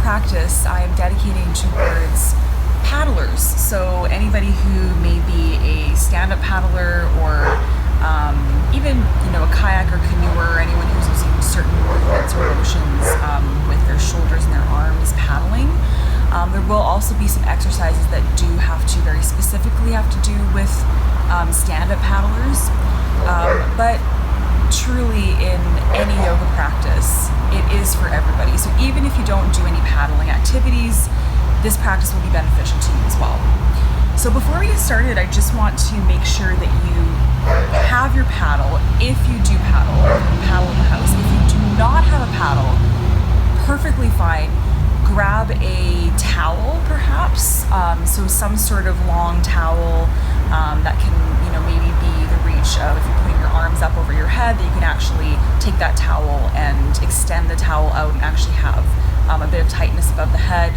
practice I am dedicating towards paddlers. So anybody who may be a stand-up paddler or even a kayak or canoeer, anyone who's using certain movements or motions with their shoulders and their arms paddling. There will also be some exercises that do have to very specifically have to do with stand-up paddlers, but truly in any yoga practice, it is for everybody. So even if you don't do any paddling activities, this practice will be beneficial to you as well. So before we get started, I just want to make sure that you have your paddle. If you do paddle in the house. If you do not have a paddle, perfectly fine. Grab a towel, perhaps. So some sort of long towel that can, maybe be the reach of, if you're putting your arms up over your head, that you can actually take that towel and extend the towel out and actually have a bit of tightness above the head.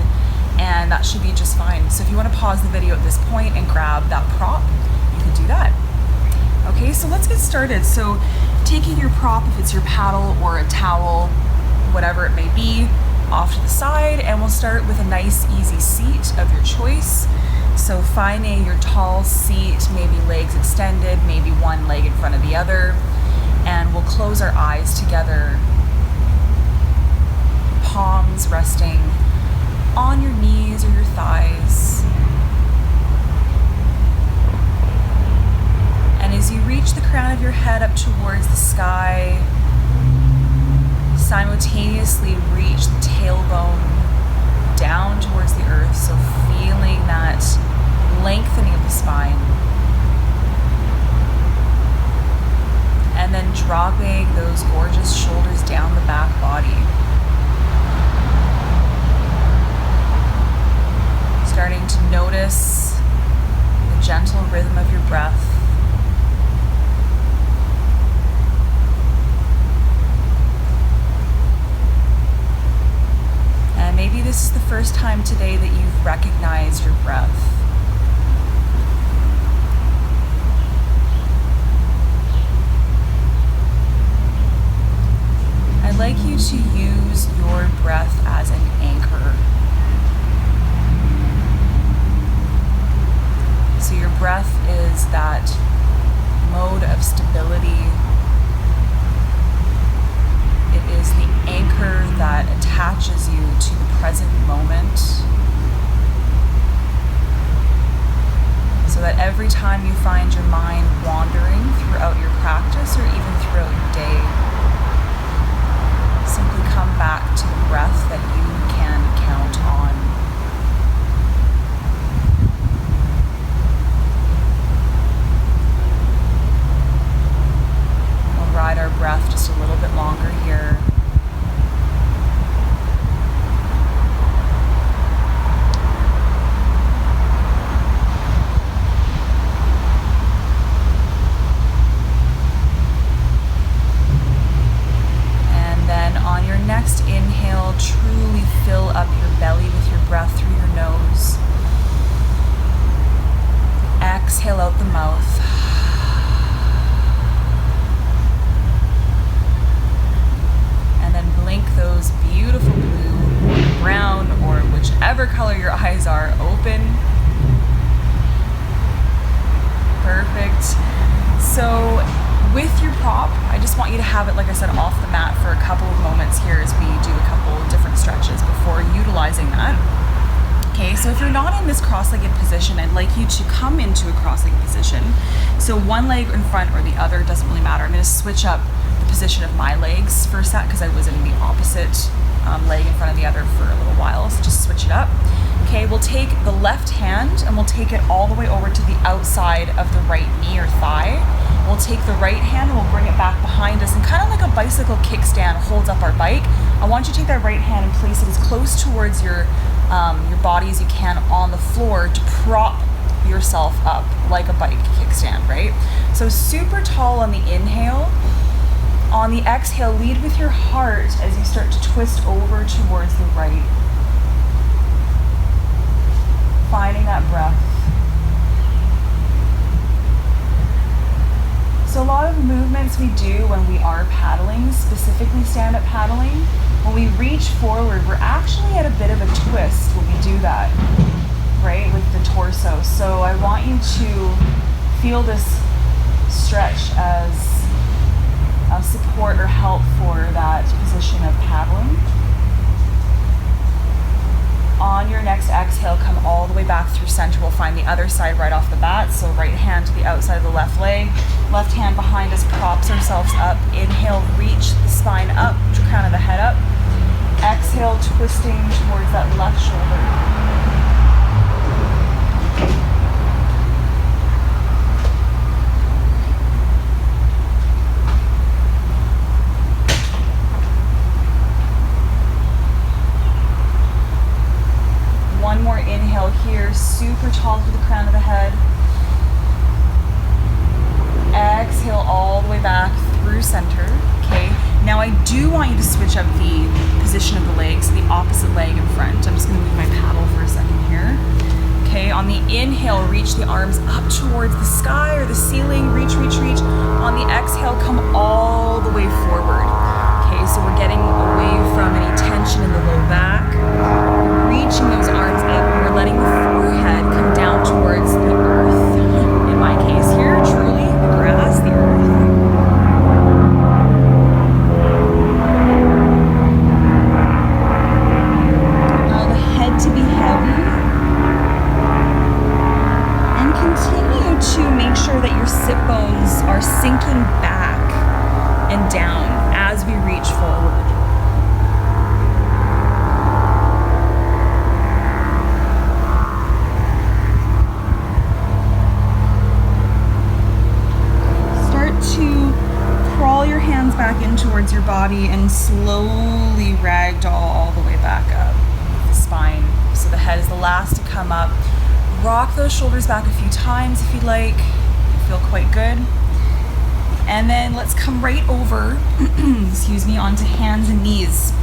And that should be just fine. So if you want to pause the video at this point and grab that prop, you can do that. Okay, so let's get started. So taking your prop, if it's your paddle or a towel, whatever it may be, off to the side, and we'll start with a nice easy seat of your choice. So finding your tall seat, maybe legs extended, maybe one leg in front of the other, and we'll close our eyes together, palms resting on your knees or your thighs. And as you reach the crown of your head up towards the sky, simultaneously reach the tailbone down towards the earth, so feeling that lengthening of the spine. And then dropping those gorgeous shoulders down the back body. Starting to notice the gentle rhythm of your breath. And maybe this is the first time today that you've recognized your breath. I'd like you to use your breath as an anchor. So your breath is that mode of stability. It is the anchor that attaches you to the present moment. So that every time you find your mind wandering throughout your practice or even throughout your day, simply come back to the breath that you can count on. We'll ride our breath just a little bit longer here. Next inhale, truly fill up your belly with your breath through your nose. Exhale out the mouth. And then blink those beautiful blue, brown, or whichever color your eyes are open. Perfect. So with your prop, I just want you to have it, like I said, off the mat for a couple of moments here as we do a couple of different stretches before utilizing that. Okay, so if you're not in this cross-legged position, I'd like you to come into a cross-legged position. So one leg in front or the other, doesn't really matter. I'm going to switch up the position of my legs for a sec because I was in the opposite leg in front of the other for a little while, so just switch it up. Okay, we'll take the left hand and we'll take it all the way over to the outside of the right knee or thigh. We'll take the right hand and we'll bring it back behind us, and kind of like a bicycle kickstand holds up our bike. I want you to take that right hand and place it as close towards your body as you can on the floor to prop yourself up like a bike kickstand, right? So super tall on the inhale. On the exhale, lead with your heart as you start to twist over towards the right. Finding that breath. So So a lot of movements we do when we are paddling, specifically stand-up paddling, when we reach forward, we're actually at a bit of a twist when we do that, right, with the torso. So I want you to feel this stretch as support or help for that position of paddling. On your next exhale, come all the way back through center. We'll find the other side right off the bat. So right hand to the outside of the left leg, left hand behind us, props ourselves up. Inhale, reach the spine up, crown of the head up. Exhale, twisting towards that left shoulder. One more inhale here, super tall through the crown of the head. Exhale all the way back through center, okay? Now I do want you to switch up the position of the legs, the opposite leg in front. I'm just gonna move my paddle for a second here. Okay, on the inhale, reach the arms up towards the sky or the ceiling, reach, reach, reach. On the exhale, come all the way forward. Okay, so we're getting away from any tension in the low back. Reaching those arms up, and we're letting the forehead come down towards the earth. In my case here, truly, the grass, the earth. Allow the head to be heavy. And continue to make sure that your sit bones are sinking back and down as we reach forward. Crawl your hands back in towards your body and slowly ragdoll all the way back up the spine. So the head is the last to come up. Rock those shoulders back a few times if you'd like. You feel quite good. And then let's come right over, excuse me, onto hands and knees.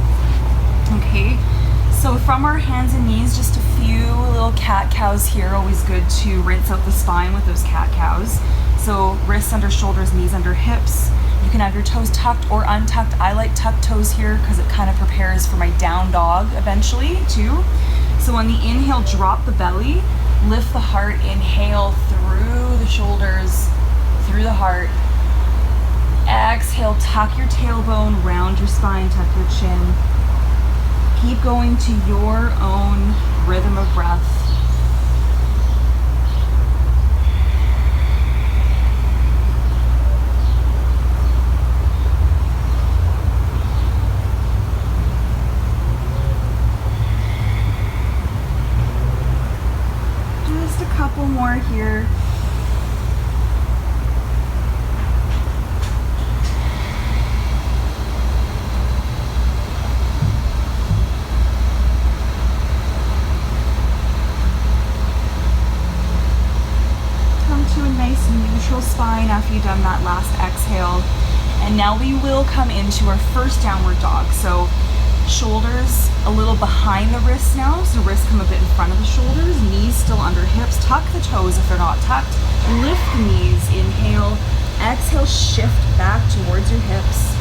Okay, so from our hands and knees, just a few little cat cows here. Always good to rinse out the spine with those cat cows. So wrists under shoulders, knees under hips. You can have your toes tucked or untucked. I like tucked toes here because it kind of prepares for my down dog eventually too. So on the inhale, drop the belly, lift the heart, inhale through the shoulders, through the heart. Exhale, tuck your tailbone, round your spine, tuck your chin. Keep going to your own rhythm of breath. Couple more here. Come to a nice neutral spine after you've done that last exhale. And now we will come into our first downward dog. So shoulders a little behind the wrists now, so wrists come a bit in front of the shoulders, knees still under hips. Tuck the toes if they're not tucked. Lift the knees, inhale. Exhale, shift back towards your hips.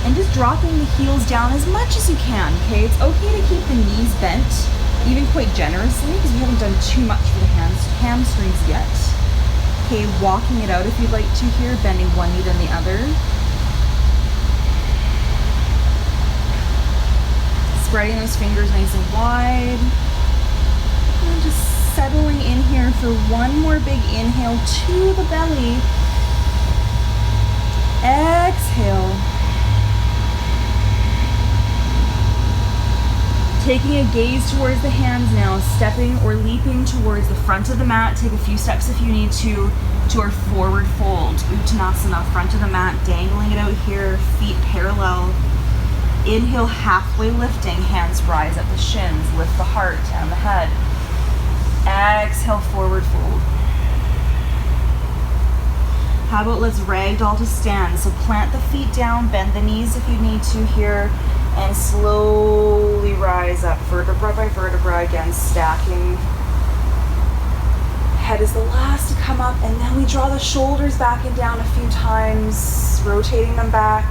And just dropping the heels down as much as you can, okay? It's okay to keep the knees bent, even quite generously, because we haven't done too much for the hamstrings yet. Okay, walking it out if you'd like to here, bending one knee then the other. Spreading those fingers nice and wide. And just settling in here for one more big inhale to the belly. Exhale. Taking a gaze towards the hands now, stepping or leaping towards the front of the mat. Take a few steps if you need to our forward fold. Uttanasana, front of the mat, dangling it out here, feet parallel. Inhale, halfway lifting, hands rise at the shins, lift the heart and the head. Exhale, forward fold. How about let's ragdoll to stand. So plant the feet down, bend the knees if you need to here, and slowly rise up, vertebra by vertebra, again, stacking head is the last to come up, and then we draw the shoulders back and down a few times, rotating them back.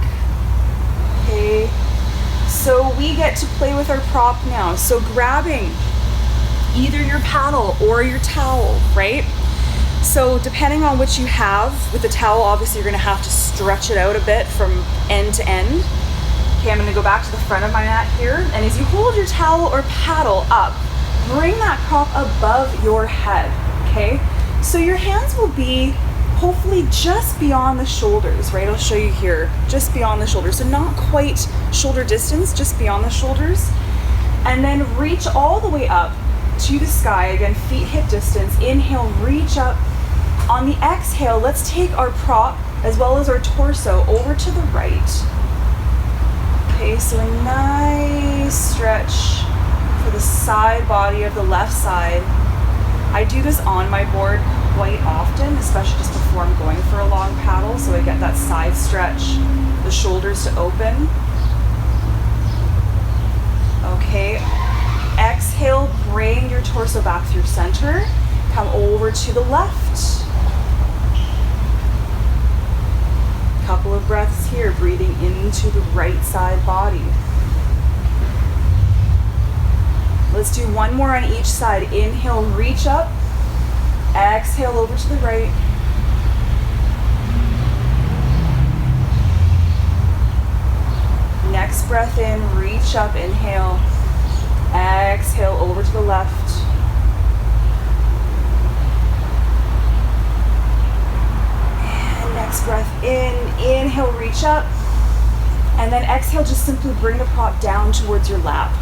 Okay, so we get to play with our prop now. So grabbing either your paddle or your towel, right? So depending on what you have, with the towel, obviously you're gonna have to stretch it out a bit from end to end. Okay, I'm gonna go back to the front of my mat here, and as you hold your towel or paddle up, bring that prop above your head, okay? So your hands will be hopefully just beyond the shoulders, right? I'll show you here, just beyond the shoulders. So not quite shoulder distance, just beyond the shoulders. And then reach all the way up to the sky. Again, feet hip distance. Inhale, reach up. On the exhale, let's take our prop as well as our torso over to the right. Okay, so a nice stretch for the side body of the left side. I do this on my board quite often, especially just before I'm going for a long paddle, so I get that side stretch, the shoulders to open. Okay, exhale, bring your torso back through center, come over to the left. Couple of breaths here, breathing into the right side body. Let's do one more on each side. Inhale, reach up. Exhale over to the right. Next breath in, reach up, inhale. Exhale over to the left. And next breath in, inhale, reach up. And then exhale, just simply bring the prop down towards your lap.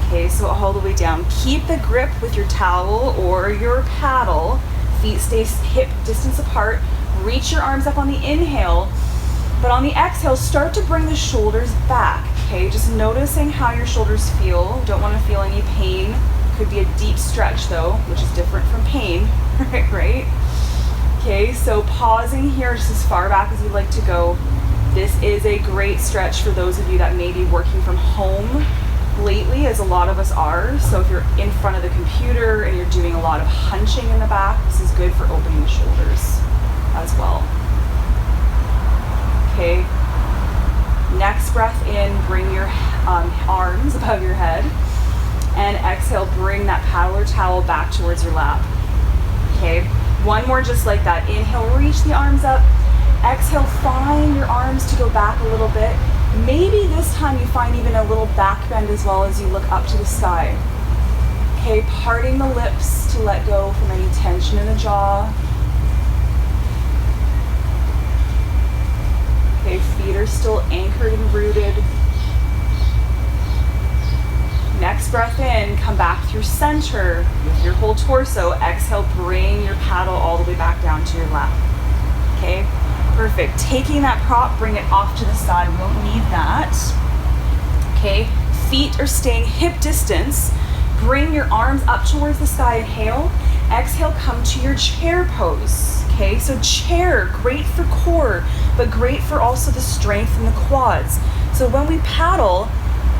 Okay, so all the way down. Keep the grip with your towel or your paddle. Feet stay hip distance apart. Reach your arms up on the inhale. But on the exhale, start to bring the shoulders back. Okay, just noticing how your shoulders feel. Don't want to feel any pain. Could be a deep stretch though, which is different from pain, right? Okay, so pausing here just as far back as you'd like to go. This is a great stretch for those of you that may be working from home lately, as a lot of us are. So if you're in front of the computer and you're doing a lot of hunching in the back, this is good for opening the shoulders as well. Okay, next breath in, bring your arms above your head, and exhale, bring that paddle or towel back towards your lap. Okay, one more just like that. Inhale, reach the arms up. Exhale, find your arms to go back a little bit. Maybe this time you find even a little back bend as well as you look up to the sky. Okay, parting the lips to let go from any tension in the jaw. Okay, feet are still anchored and rooted. Next breath in, come back through center with your whole torso. Exhale, bring your paddle all the way back down to your lap. Okay, perfect. Taking that prop, bring it off to the side. We won't need that. Okay, feet are staying hip distance. Bring your arms up towards the sky. Inhale. Exhale, come to your chair pose. Okay, so chair, great for core, but great for also the strength in the quads. So when we paddle,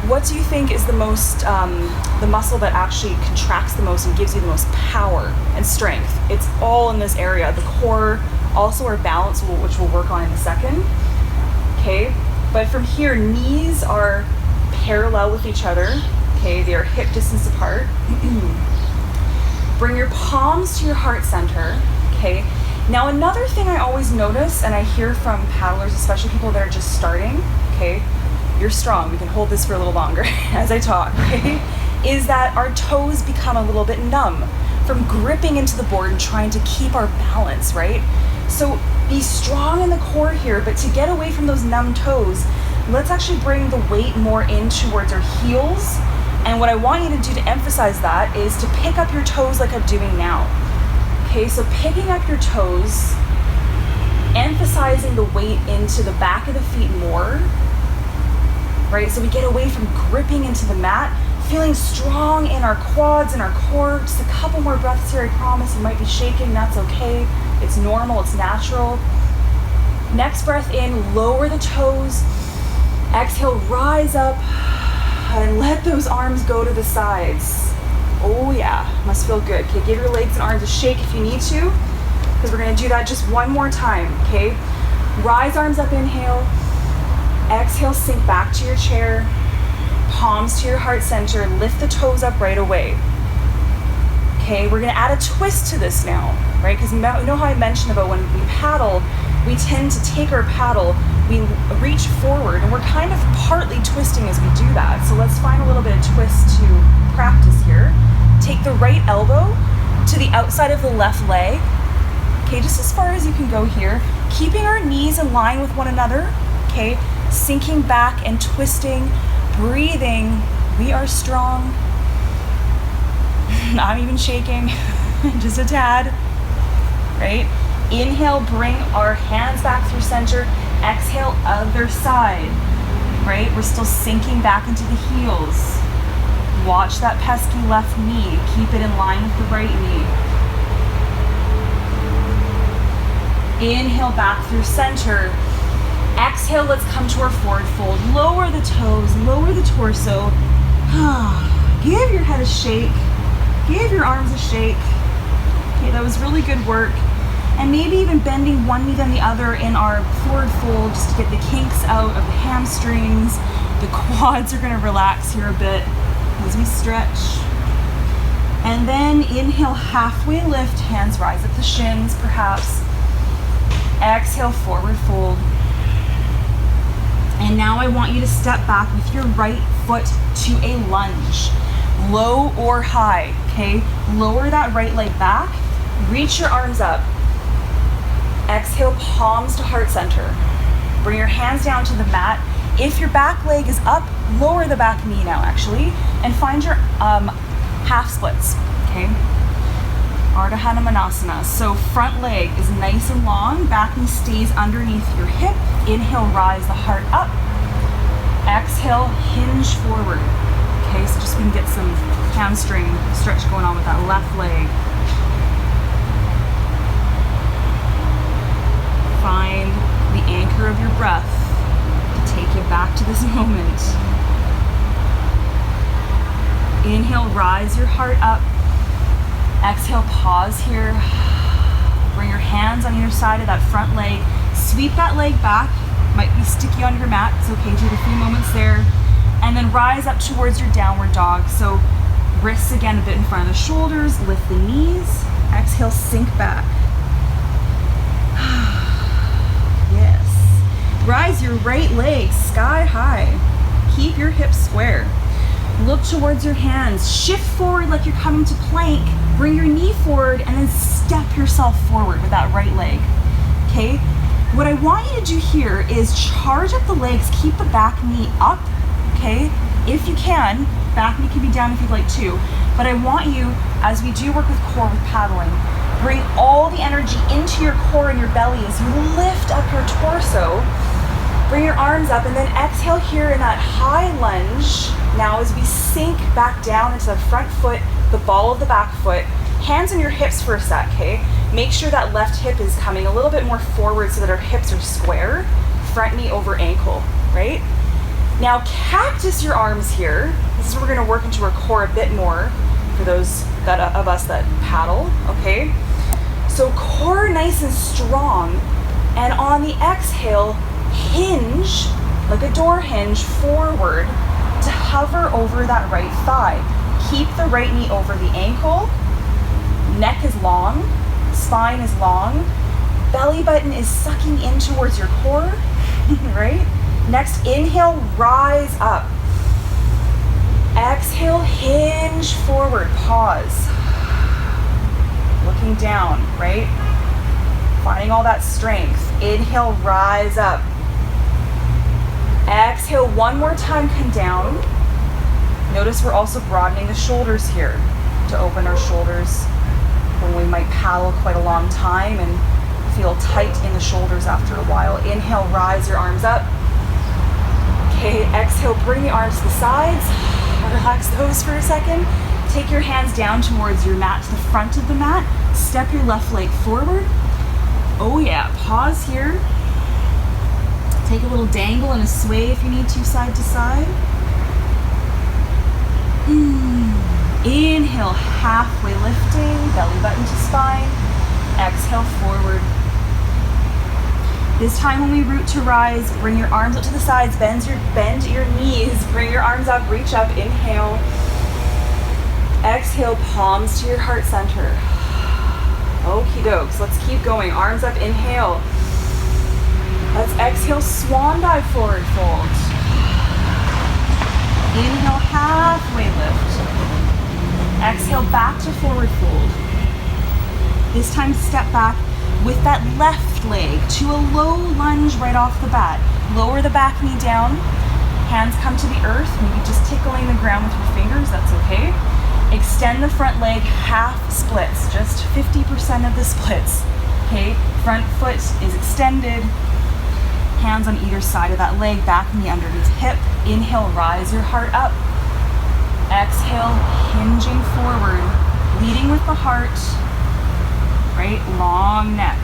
what do you think is the most, the muscle that actually contracts the most and gives you the most power and strength? It's all in this area, the core, also our balance, which we'll work on in a second. Okay, but from here, knees are parallel with each other. Okay, they are hip distance apart. Bring your palms to your heart center. Okay, now another thing I always notice, and I hear from paddlers, especially people that are just starting, okay, you're strong, we can hold this for a little longer as I talk, okay, is that our toes become a little bit numb from gripping into the board and trying to keep our balance, right? So be strong in the core here, but to get away from those numb toes, let's actually bring the weight more in towards our heels. And what I want you to do to emphasize that is to pick up your toes like I'm doing now. Okay, so picking up your toes, emphasizing the weight into the back of the feet more, right? So we get away from gripping into the mat, feeling strong in our quads and our core. Just a couple more breaths here, I promise. You might be shaking, that's okay. It's normal, it's natural. Next breath in, lower the toes. Exhale, rise up and let those arms go to the sides. Oh yeah, must feel good. Okay, give your legs and arms a shake if you need to, because we're gonna do that just one more time, okay? Rise arms up, inhale. Exhale, sink back to your chair. Palms to your heart center. Lift the toes up right away. Okay, we're gonna add a twist to this now, right? Because you know how I mentioned about when we paddle, we tend to take our paddle, we reach forward, and we're kind of partly twisting as we do that. So let's find a little bit of twist to practice here. Take the right elbow to the outside of the left leg. Okay, just as far as you can go here. Keeping our knees in line with one another. Okay, sinking back and twisting, breathing. We are strong. Not even shaking, just a tad, right? Inhale, bring our hands back through center. Exhale, other side, right? We're still sinking back into the heels. Watch that pesky left knee. Keep it in line with the right knee. Inhale, back through center. Exhale, let's come to our forward fold. Lower the toes, lower the torso. Give your head a shake. Give your arms a shake. Okay, that was really good work. And maybe even bending one knee then the other in our forward fold just to get the kinks out of the hamstrings. The quads are gonna relax here a bit as we stretch. And then inhale, halfway lift, hands rise at the shins perhaps. Exhale, forward fold. And now I want you to step back with your right foot to a lunge. Low or high, okay? Lower that right leg back, reach your arms up. Exhale, palms to heart center. Bring your hands down to the mat. If your back leg is up, lower the back knee now actually, and find your half splits, okay? Ardha Hanumanasana. So front leg is nice and long, back knee stays underneath your hip. Inhale, rise the heart up. Exhale, hinge forward. Okay, so just we can get some hamstring stretch going on with that left leg. Find the anchor of your breath to take you back to this moment. Inhale, rise your heart up. Exhale, pause here. Bring your hands on either side of that front leg. Sweep that leg back. Might be sticky on your mat. It's okay, take a few moments there. And then rise up towards your downward dog. So wrists again a bit in front of the shoulders, lift the knees. Exhale, sink back. Yes. Rise your right leg sky high. Keep your hips square. Look towards your hands. Shift forward like you're coming to plank. Bring your knee forward and then step yourself forward with that right leg. Okay? What I want you to do here is charge up the legs, keep the back knee up. Okay, if you can, back knee can be down if you'd like to, but I want you, as we do work with core with paddling, bring all the energy into your core and your belly as you lift up your torso. Bring your arms up and then exhale here in that high lunge. Now as we sink back down into the front foot, the ball of the back foot, hands on your hips for a sec, okay? Make sure that left hip is coming a little bit more forward so that our hips are square, front knee over ankle, right? Now cactus your arms here. This is where we're gonna work into our core a bit more for those of us that paddle, okay? So core nice and strong, and on the exhale, hinge, like a door hinge, forward to hover over that right thigh. Keep the right knee over the ankle, neck is long, spine is long, belly button is sucking in towards your core, right? Next, inhale, rise up. Exhale, hinge forward, pause. Looking down, right? Finding all that strength. Inhale, rise up. Exhale, one more time, come down. Notice we're also broadening the shoulders here to open our shoulders when we might paddle quite a long time and feel tight in the shoulders after a while. Inhale, rise your arms up. Okay, exhale, bring the arms to the sides. Relax those for a second. Take your hands down towards your mat, to the front of the mat. Step your left leg forward. Oh yeah, pause here. Take a little dangle and a sway if you need to, side to side. Inhale, halfway lifting, belly button to spine. Exhale, forward. This time when we root to rise, bring your arms up to the sides, bend your knees, bring your arms up, reach up, inhale. Exhale, palms to your heart center. Okie dokes, let's keep going. Arms up, inhale. Let's exhale, swan dive, forward fold. Inhale, halfway lift. Exhale, back to forward fold. This time step back with that left leg to a low lunge right off the bat. Lower the back knee down, hands come to the earth, maybe just tickling the ground with your fingers, that's okay. Extend the front leg, half splits, just 50% of the splits. Okay, front foot is extended, hands on either side of that leg, back knee underneath hip. Inhale, rise your heart up. Exhale, hinging forward, leading with the heart, right? Long neck.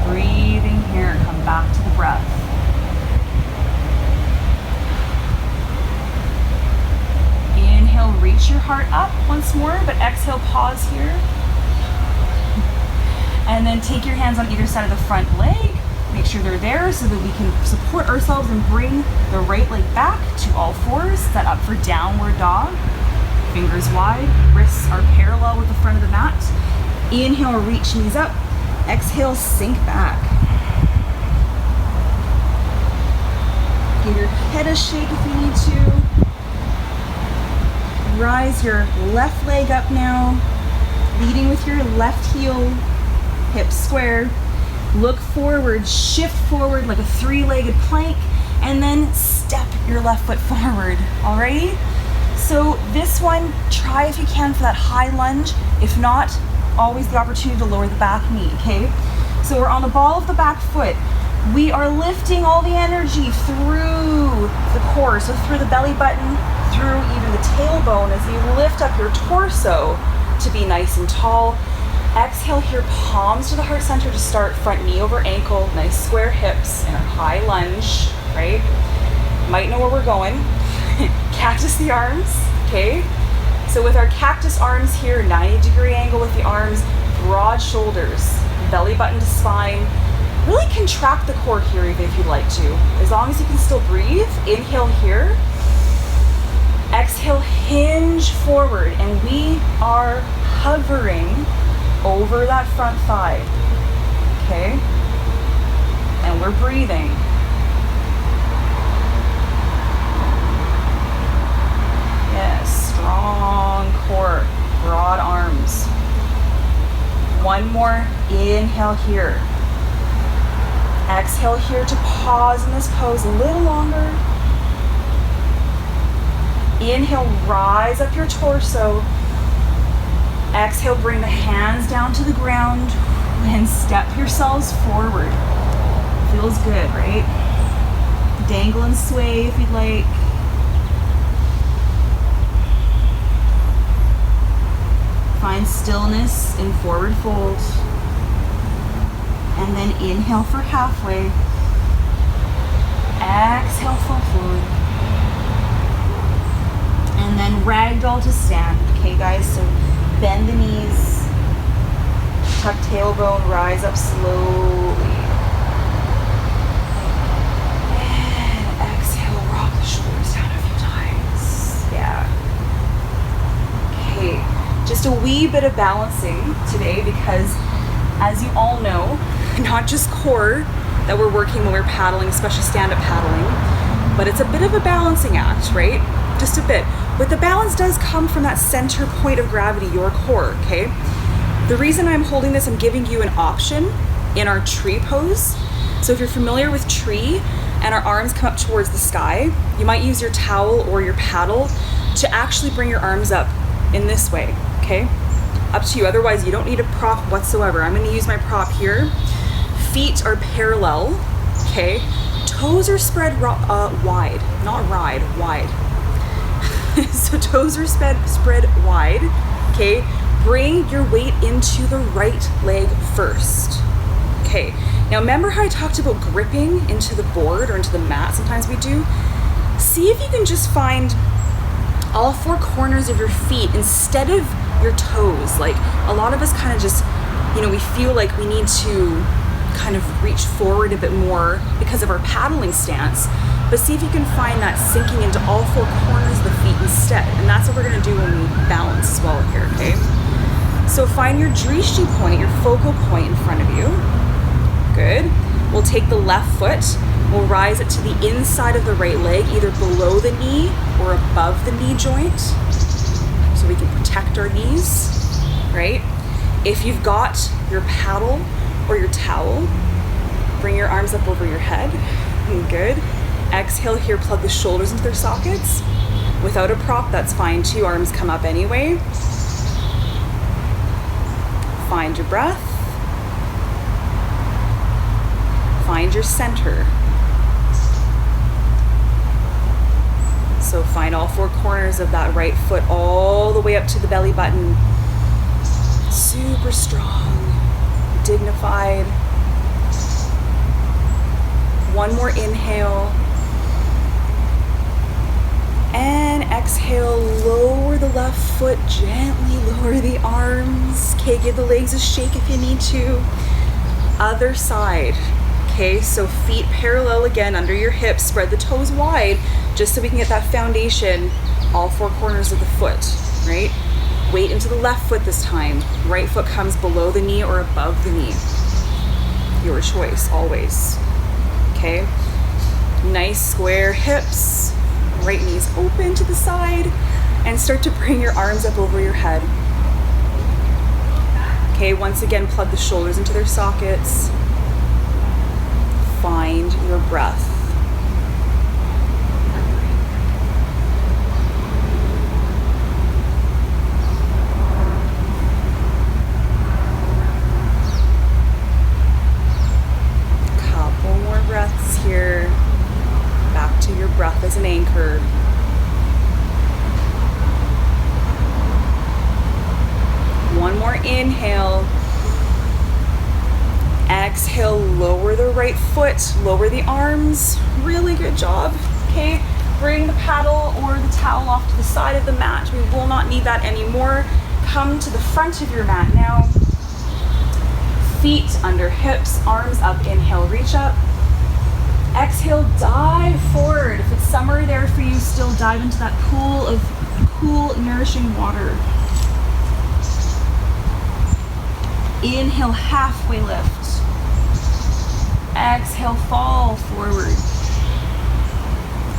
Breathing here, come back to the breath. Inhale, reach your heart up once more, but exhale, pause here. And then take your hands on either side of the front leg. Make sure they're there so that we can support ourselves and bring the right leg back to all fours. Set up for downward dog. Fingers wide, wrists are parallel with the front of the mat. Inhale, reach knees up. Exhale, sink back. Give your head a shake if you need to. Rise your left leg up now, leading with your left heel, hips square. Look forward, shift forward like a three-legged plank, and then step your left foot forward, alrighty? So this one, try if you can for that high lunge. If not, always the opportunity to lower the back knee, okay? So we're on the ball of the back foot. We are lifting all the energy through the core, so through the belly button, through even the tailbone as you lift up your torso to be nice and tall. Exhale here, palms to the heart center to start, front knee over ankle, nice square hips in a high lunge, right? Might know where we're going. Cactus the arms, okay? So with our cactus arms here, 90-degree angle with the arms, broad shoulders, belly button to spine. Really contract the core here even if you'd like to. As long as you can still breathe, inhale here. Exhale, hinge forward, and we are hovering over that front thigh, okay? And we're breathing. Yes, strong core, broad arms. One more, inhale here. Exhale here to pause in this pose a little longer. Inhale, rise up your torso. Exhale, bring the hands down to the ground and step yourselves forward. Feels good, right? Dangle and sway if you'd like. Find stillness in forward fold. And then inhale for halfway. Exhale, fall forward. And then ragdoll to stand. Okay, guys, so bend the knees, tuck tailbone, rise up slowly. And exhale, rock the shoulders down a few times. Yeah. Okay, just a wee bit of balancing today because, as you all know, not just core that we're working when we're paddling, especially stand-up paddling, but it's a bit of a balancing act, right? Just a bit. But the balance does come from that center point of gravity, your core, okay? The reason I'm holding this, I'm giving you an option in our tree pose. So if you're familiar with tree and our arms come up towards the sky, you might use your towel or your paddle to actually bring your arms up in this way, okay? Up to you. Otherwise, you don't need a prop whatsoever. I'm going to use my prop here. Feet are parallel, okay? Toes are spread wide, not wide. So toes are spread wide, okay? Bring your weight into the right leg first, okay? Now remember how I talked about gripping into the board or into the mat, sometimes we do? See if you can just find all four corners of your feet instead of your toes. Like a lot of us kind of just, we feel like we need to kind of reach forward a bit more because of our paddling stance. But see if you can find that sinking into all four corners of the feet instead. And that's what we're gonna do when we balance as well here, okay? So find your drishti point, your focal point in front of you. Good. We'll take the left foot, we'll rise it to the inside of the right leg, either below the knee or above the knee joint, so we can protect our knees, right? If you've got your paddle or your towel, bring your arms up over your head. Good. Exhale here, plug the shoulders into their sockets. Without a prop, that's fine too. Arms come up anyway. Find your breath. Find your center. So find all four corners of that right foot all the way up to the belly button. Super strong, dignified. One more inhale. And exhale, lower the left foot, gently lower the arms. Okay, give the legs a shake if you need to. Other side. Okay, so feet parallel again under your hips, spread the toes wide, just so we can get that foundation, all four corners of the foot, right? Weight into the left foot this time. Right foot comes below the knee or above the knee. Your choice, always. Okay, nice square hips. Right knee's open to the side, and start to bring your arms up over your head. Okay, once again, plug the shoulders into their sockets. Find your breath. Couple more breaths here. Back to your breath as an anchor. One more inhale. Exhale, lower the right foot, lower the arms. Really good job. Okay, bring the paddle or the towel off to the side of the mat. We will not need that anymore. Come to the front of your mat now. Feet under hips, arms up, inhale, reach up. Exhale, dive forward. If it's summer there for you, still dive into that pool of cool, nourishing water. Inhale, halfway lift. Exhale, fall forward.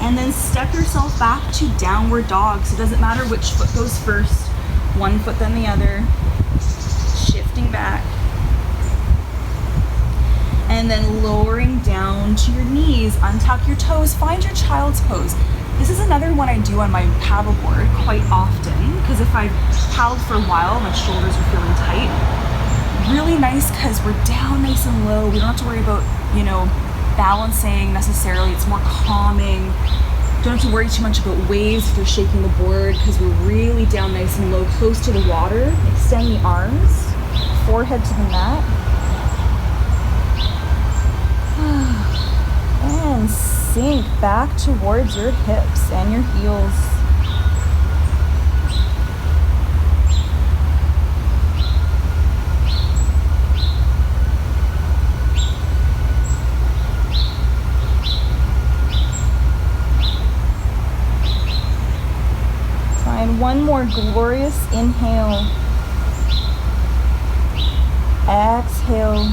And then step yourself back to downward dog. So it doesn't matter which foot goes first, one foot then the other. Shifting back. And then lowering down to your knees, untuck your toes, find your child's pose. This is another one I do on my paddleboard quite often, because if I've paddled for a while, my shoulders are feeling tight. Really nice because we're down nice and low. We don't have to worry about, balancing necessarily. It's more calming. Don't have to worry too much about waves if you're shaking the board, because we're really down nice and low, close to the water. Extend the arms, forehead to the mat. And sink back towards your hips and your heels. Find one more glorious inhale. Exhale.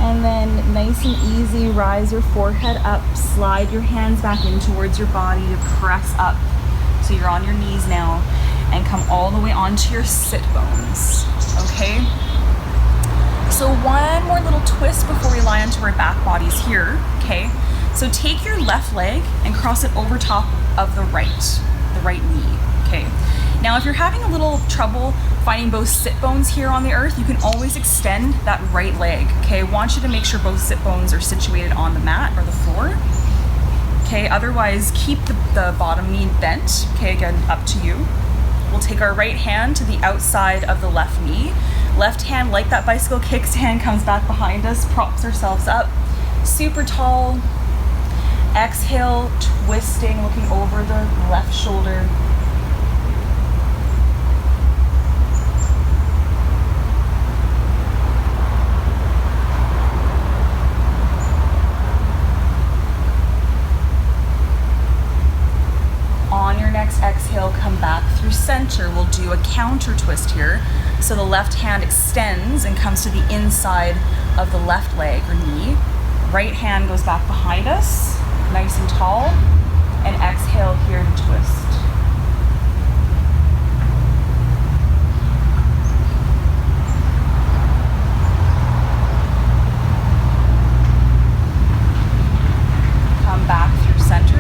And then nice and easy, rise your forehead up, slide your hands back in towards your body to press up. So you're on your knees now, and come all the way onto your sit bones, okay? So one more little twist before we lie onto our back bodies here, okay? So take your left leg and cross it over top of the right knee, okay? Now, if you're having a little trouble finding both sit bones here on the earth, you can always extend that right leg, okay? I want you to make sure both sit bones are situated on the mat or the floor, okay? Otherwise, keep the bottom knee bent, okay? Again, up to you. We'll take our right hand to the outside of the left knee. Left hand, like that bicycle kickstand, comes back behind us, props ourselves up. super tall. Exhale, twisting, looking over the left shoulder. On your next exhale, come back through center. We'll do a counter twist here. So the left hand extends and comes to the inside of the left leg or knee. Right hand goes back behind us, nice and tall, and exhale here to twist. Come back through center,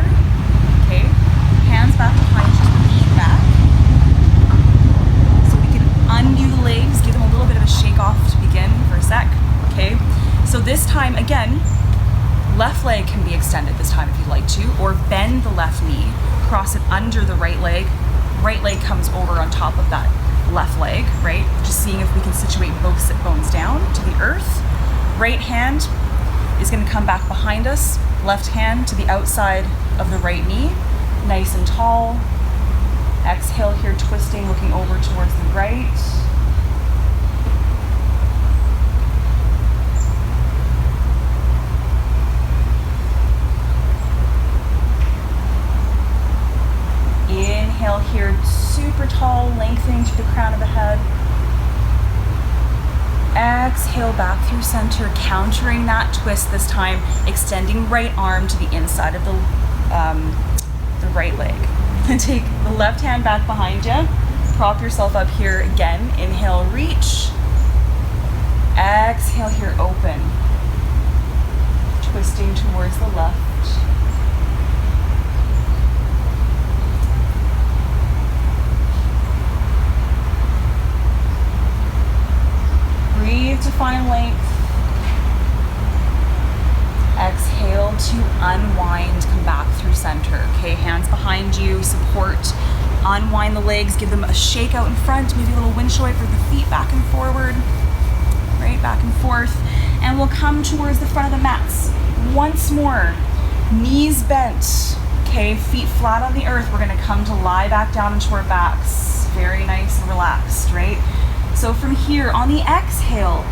okay? Hands back behind you, lean back. So we can undo the legs, give them a little bit of a shake off to begin for a sec, okay? So this time, again, left leg can be extended this time if you'd like to, or bend the left knee, cross it under the right leg comes over on top of that left leg, right? Just seeing if we can situate both sit bones down to the earth. Right hand is going to come back behind us, left hand to the outside of the right knee, nice and tall. Exhale here, twisting, looking over towards the right. Inhale here, super tall, lengthening to the crown of the head. Exhale back through center, countering that twist this time, extending right arm to the inside of the right leg. And take the left hand back behind you. Prop yourself up here again. Inhale, reach. Exhale here, open. Twisting towards the left. Breathe to find length. Exhale to unwind, come back through center. Okay, hands behind you, support. Unwind the legs, give them a shake out in front, maybe a little windshield for the feet back and forward. Right, back and forth. And we'll come towards the front of the mats. Once more, knees bent. Okay, feet flat on the earth. We're gonna come to lie back down into our backs. Very nice and relaxed, right? So from here, on the exhale,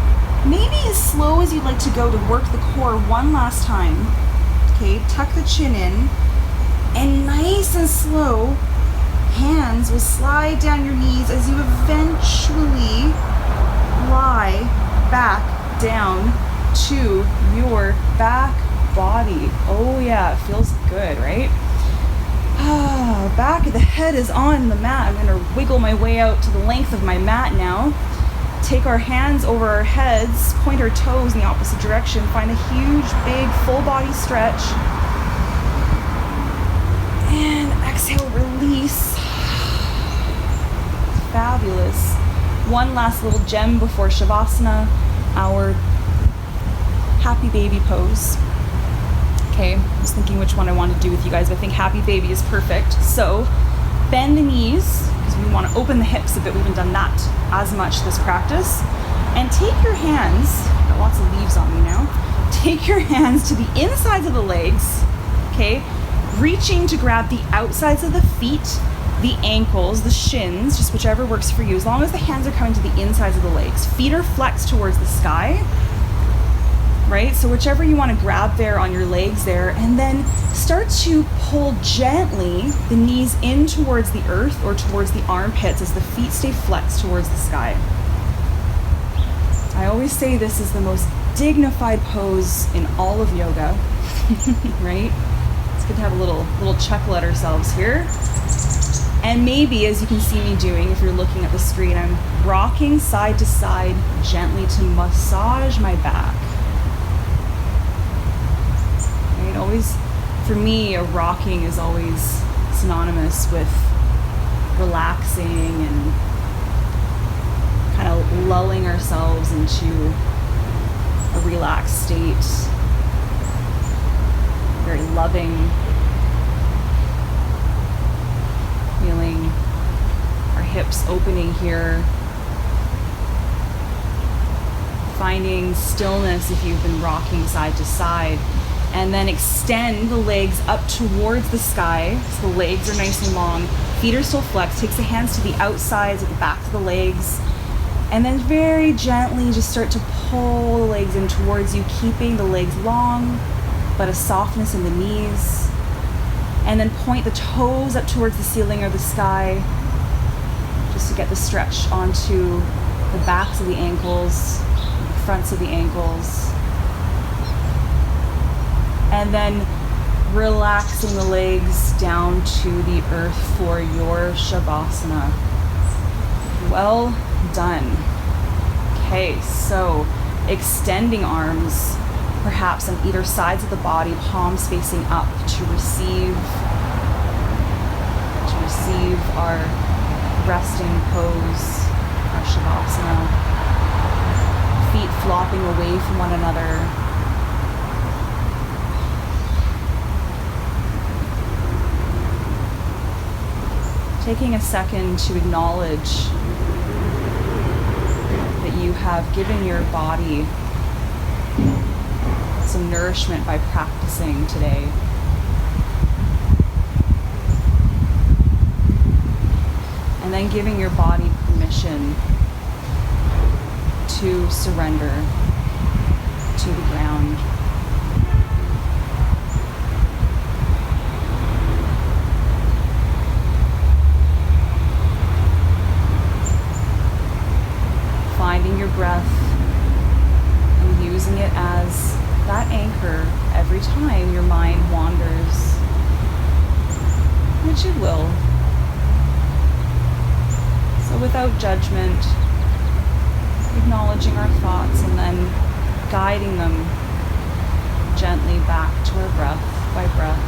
maybe as slow as you'd like to go to work the core one last time. Okay, tuck the chin in, and nice and slow, hands will slide down your knees as you eventually lie back down to your back body. Oh yeah, it feels good, right? Back of the head is on the mat. I'm gonna wiggle my way out to the length of my mat now. Take our hands over our heads, point our toes in the opposite direction, find a huge, big, full body stretch. And exhale, release. Fabulous. One last little gem before Shavasana, our happy baby pose. Okay, I was thinking which one I want to do with you guys, but I think happy baby is perfect. So bend the knees, because we want to open the hips a bit. We haven't done that as much this practice. And take your hands, got lots of leaves on me now. Take your hands to the insides of the legs, okay? Reaching to grab the outsides of the feet, the ankles, the shins, just whichever works for you, as long as the hands are coming to the insides of the legs. Feet are flexed towards the sky. Right? So whichever you want to grab there on your legs there, and then start to pull gently the knees in towards the earth or towards the armpits as the feet stay flexed towards the sky. I always say this is the most dignified pose in all of yoga, right? It's good to have a little chuckle at ourselves here. And maybe, as you can see me doing, if you're looking at the screen, I'm rocking side to side gently to massage my back. Always, for me, a rocking is always synonymous with relaxing and kind of lulling ourselves into a relaxed state. Very loving. Feeling our hips opening here. finding stillness if you've been rocking side to side. And then extend the legs up towards the sky. So the legs are nice and long. Feet are still flexed. Takes the hands to the outsides at the back of the legs. And then very gently just start to pull the legs in towards you, keeping the legs long, but a softness in the knees. And then point the toes up towards the ceiling or the sky, just to get the stretch onto the backs of the ankles, the fronts of the ankles. And then relaxing the legs down to the earth for your Shavasana. Well done. Okay, so extending arms, perhaps on either sides of the body, palms facing up to receive our resting pose, our Shavasana. Feet flopping away from one another. Taking a second to acknowledge that you have given your body some nourishment by practicing today. And then giving your body permission to surrender to the ground. Finding your breath and using it as that anchor every time your mind wanders, which it will. So without judgment, acknowledging our thoughts and then guiding them gently back to our breath by breath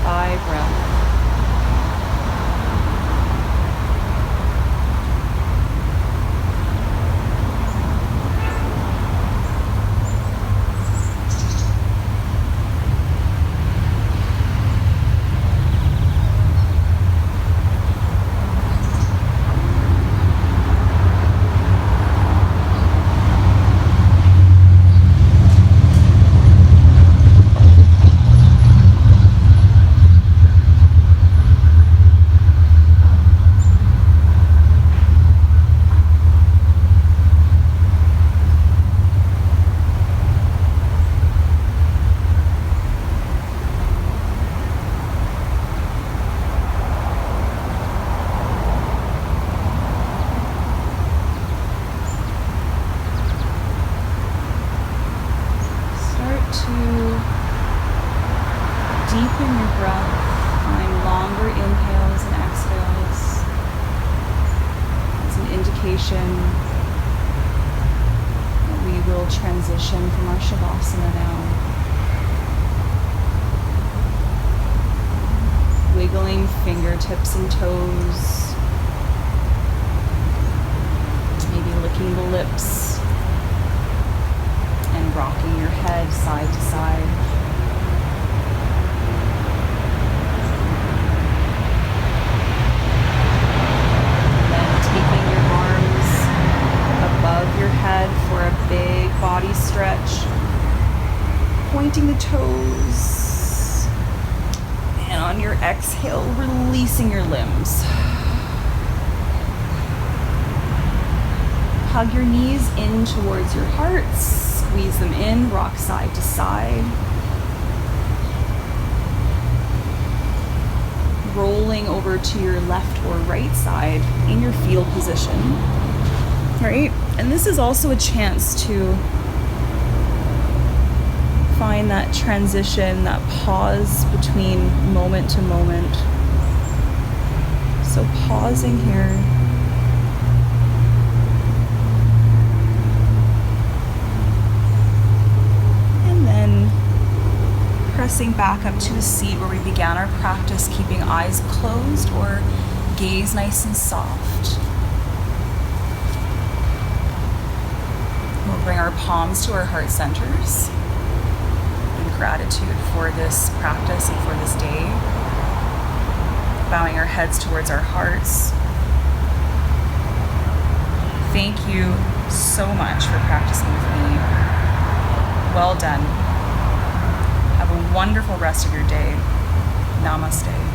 by breath. Deepen your breath, find longer inhales and exhales as an indication that we will transition from our Shavasana now. Wiggling fingertips and toes, maybe licking the lips and rocking your head side to side. Your head for a big body stretch, pointing the toes, and on your exhale, releasing your limbs. Hug your knees in towards your heart, squeeze them in, rock side to side. Rolling over to your left or right side in your field position. Right? And this is also a chance to find that transition, that pause between moment to moment. So pausing here. And then pressing back up to a seat where we began our practice, keeping eyes closed or gaze nice and soft. We'll bring our palms to our heart centers in gratitude for this practice and for this day. Bowing our heads towards our hearts. Thank you so much for practicing with me. Well done. Have a wonderful rest of your day. Namaste.